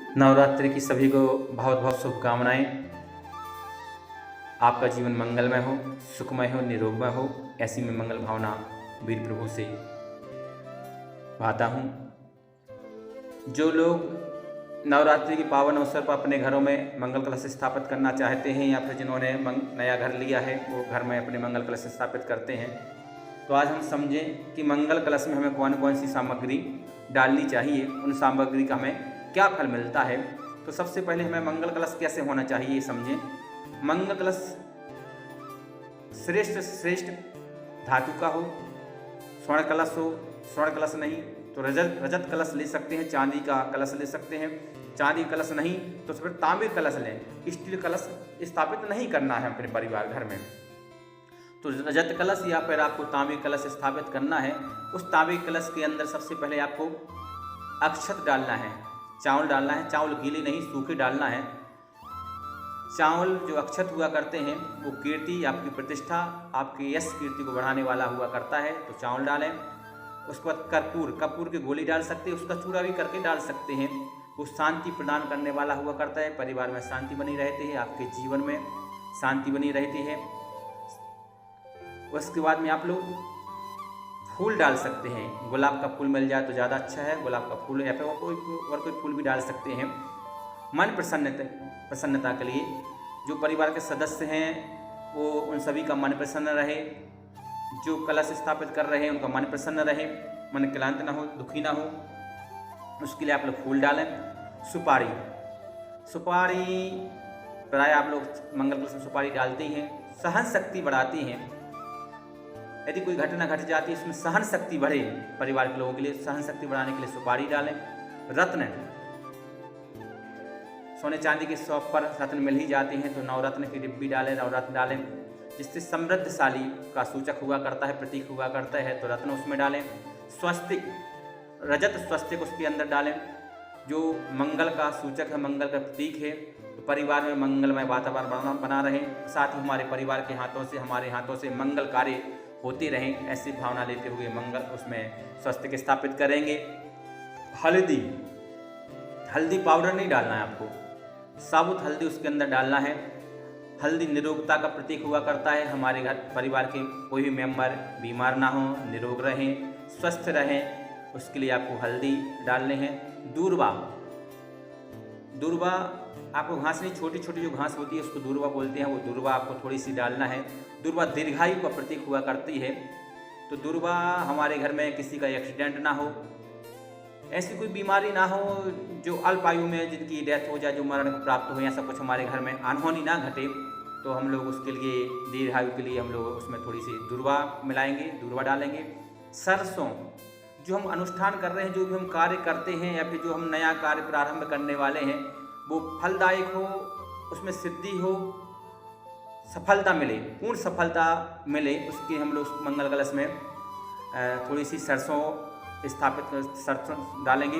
नवरात्रि की सभी को बहुत बहुत शुभकामनाएं। आपका जीवन मंगलमय हो, सुखमय हो, निरोगमय हो, ऐसी मैं मंगल भावना वीर प्रभु से पाता हूँ। जो लोग नवरात्रि के पावन अवसर पर अपने घरों में मंगल कलश स्थापित करना चाहते हैं या फिर जिन्होंने नया घर लिया है वो घर में अपने मंगल कलश स्थापित करते हैं, तो आज हम समझें कि मंगल कलश में हमें कौन कौन सी सामग्री डालनी चाहिए, उन सामग्री का हमें क्या फल मिलता है। तो सबसे पहले हमें मंगल कलश कैसे होना चाहिए ये समझें। मंगल कलश श्रेष्ठ से श्रेष्ठ धातु का हो, स्वर्ण कलश हो, स्वर्ण कलश नहीं तो रजत कलश ले सकते हैं, चांदी का कलश ले सकते हैं। चांदी कलश नहीं तो फिर तांबे कलश लें। स्टील कलश स्थापित नहीं करना है अपने परिवार घर में, तो रजत कलश या फिर आपको तांबे कलश स्थापित करना है। उस तांबे कलश के अंदर सबसे पहले आपको अक्षत डालना है, चावल डालना है। चावल गीले नहीं सूखे डालना है। चावल जो अक्षत हुआ करते हैं वो कीर्ति, आपकी प्रतिष्ठा, आपके यश कीर्ति को बढ़ाने वाला हुआ करता है, तो चावल डालें। उसके बाद कपूर की गोली डाल सकते हैं, उसका चूड़ा भी करके डाल सकते हैं। वो शांति प्रदान करने वाला हुआ करता है, परिवार में शांति बनी रहती है, आपके जीवन में शांति बनी रहती है। उसके बाद में आप लोग फूल डाल सकते हैं। गुलाब का फूल मिल जाए तो ज़्यादा अच्छा है, गुलाब का फूल या फिर कोई फूल भी डाल सकते हैं। मन प्रसन्नता के लिए जो परिवार के सदस्य हैं वो उन सभी का मन प्रसन्न रहे, जो कलश स्थापित कर रहे हैं उनका मन प्रसन्न रहे, मन क्लांत ना हो, दुखी ना हो, उसके लिए आप लोग फूल डालें। सुपारी प्राय आप लोग मंगल कलश में सुपारी डालते हैं, सहन शक्ति बढ़ाती हैं। यदि कोई घटना घट जाती है उसमें सहन शक्ति बढ़े, परिवार के लोगों के लिए सहन शक्ति बढ़ाने के लिए सुपारी डालें। रत्न, सोने चांदी के शॉप पर रत्न मिल ही जाते हैं, तो नवरत्न की डिब्बी डालें, नवरत्न डालें, जिससे समृद्धशाली का सूचक हुआ करता है, प्रतीक हुआ करता है, तो रत्न उसमें डालें। स्वस्तिक, रजत स्वस्तिक उसके अंदर डालें, जो मंगल का सूचक है, मंगल का प्रतीक है, तो परिवार में मंगलमय वातावरण बना रहे, साथ ही हमारे परिवार के हाथों से, हमारे हाथों से मंगल कार्य होते रहें, ऐसी भावना लेते हुए मंगल उसमें स्वस्तिक स्थापित करेंगे। हल्दी पाउडर नहीं डालना है आपको, साबुत हल्दी उसके अंदर डालना है। हल्दी निरोगता का प्रतीक हुआ करता है, हमारे घर परिवार के कोई भी मेंबर बीमार ना हो, निरोग रहें, स्वस्थ रहें, उसके लिए आपको हल्दी डालने हैं। दूर्वा आपको घास नहीं, छोटी छोटी जो घास होती है उसको दूर्वा बोलते हैं, वो दूर्वा आपको थोड़ी सी डालना है। दूर्वा दीर्घायु का प्रतीक हुआ करती है, तो दूर्वा हमारे घर में किसी का एक्सीडेंट ना हो, ऐसी कोई बीमारी ना हो जो अल्प आयु में जिनकी डेथ हो जाए, जो मरण को प्राप्त हो, ऐसा कुछ हमारे घर में अनहोनी ना घटे, तो हम लोग उसके लिए दीर्घायु के लिए हम लोग उसमें थोड़ी सी दूर्वा मिलाएंगे, दूर्वा डालेंगे। सरसों, जो हम अनुष्ठान कर रहे हैं, जो भी हम कार्य करते हैं या फिर जो हम नया कार्य प्रारंभ करने वाले हैं, वो फलदायक हो, उसमें सिद्धि हो, सफलता मिले, पूर्ण सफलता मिले, उसके हम लोग मंगल कलश में थोड़ी सी सरसों डालेंगे।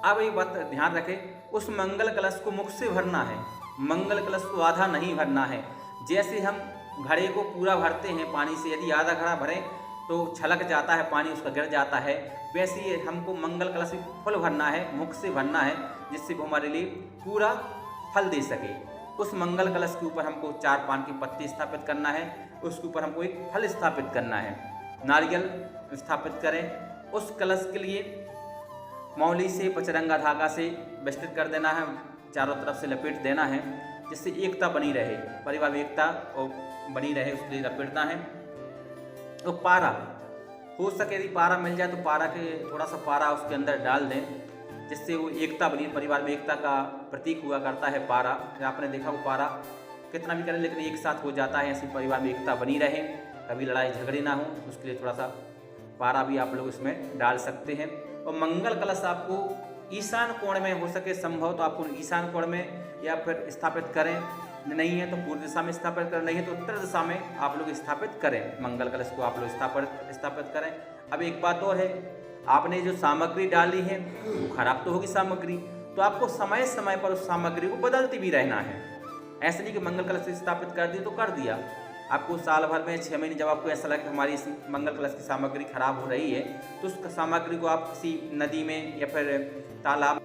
अब एक बात ध्यान रखें, उस मंगल कलश को मुख से भरना है, मंगल कलश को आधा नहीं भरना है। जैसे हम घड़े को पूरा भरते हैं पानी से, यदि आधा घड़ा भरें तो छलक जाता है, पानी उसका गिर जाता है, वैसे ही हमको मंगल कलश फुल भरना है, मुख से भरना है, जिससे वो हमारे लिए पूरा फल दे सके। उस मंगल कलश के ऊपर हमको 4 पान की पत्ती स्थापित करना है, उसके ऊपर हमको एक फल स्थापित करना है, नारियल स्थापित करें। उस कलश के लिए मौली से पचरंगा धागा से बेष्टित कर देना है, चारों तरफ से लपेट देना है, जिससे एकता बनी रहे, परिवार में एकता और बनी रहे, उसके लिए लपेटना है। तो पारा हो सके, यदि पारा मिल जाए तो पारा के थोड़ा सा पारा उसके अंदर डाल दें, जिससे वो एकता बनी, परिवार में एकता का प्रतीक हुआ करता है पारा। आपने देखा वो पारा कितना भी करें लेकिन एक साथ हो जाता है, ऐसी परिवार में एकता बनी रहे, कभी लड़ाई झगड़े ना हो, उसके लिए थोड़ा सा पारा भी आप लोग इसमें डाल सकते हैं। और मंगल कलश आपको ईशान कोण में हो सके संभव तो आपको ईशान कोण में या फिर स्थापित करें, नहीं है तो पूर्व दिशा में स्थापित करें, नहीं है तो उत्तर दिशा में आप लोग स्थापित करें, मंगल कलश को आप लोग स्थापित करें। अब एक बात और है, आपने जो सामग्री डाली है वो खराब तो होगी सामग्री, तो आपको समय समय पर उस सामग्री को बदलती भी रहना है। ऐसे नहीं कि मंगल कलश स्थापित कर दिया तो कर दिया, आपको साल भर में 6 महीने जब आपको ऐसा लगे कि हमारी इस मंगल कलश की सामग्री खराब हो रही है, तो उस सामग्री को आप किसी नदी में या फिर तालाब